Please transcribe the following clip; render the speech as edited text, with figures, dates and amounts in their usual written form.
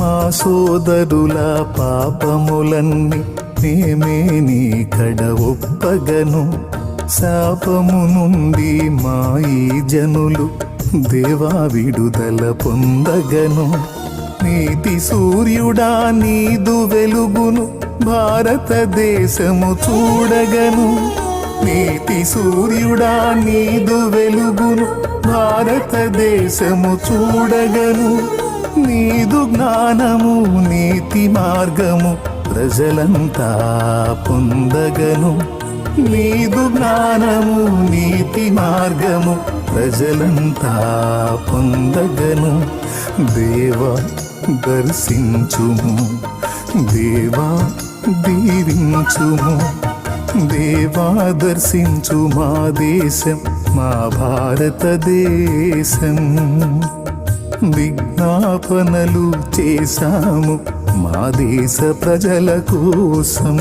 మా సోదరుల పాపములన్నీ మేమే నీ కడ ఒప్పగను. శాపము నుండి మా ఈ జనులు దేవా విడుదల పొందగను. నీతి సూర్యుడా నీదు వెలుగును భారతదేశము చూడగను. నీతి సూర్యుడా నీదు వెలుగును భారతదేశము చూడగను. నీదు జ్ఞానము నీతి మార్గము ప్రజలంతా పొందగను. నీదు జ్ఞానము నీతి మార్గము ప్రజలంతా పొందగను. దేవా దర్శించుము, దేవా దీవించుము. దేవా దర్శించు మా దేశం, మా భారతదేశం. విజ్ఞాపనలు చేశాము మా దేశ ప్రజల కోసం.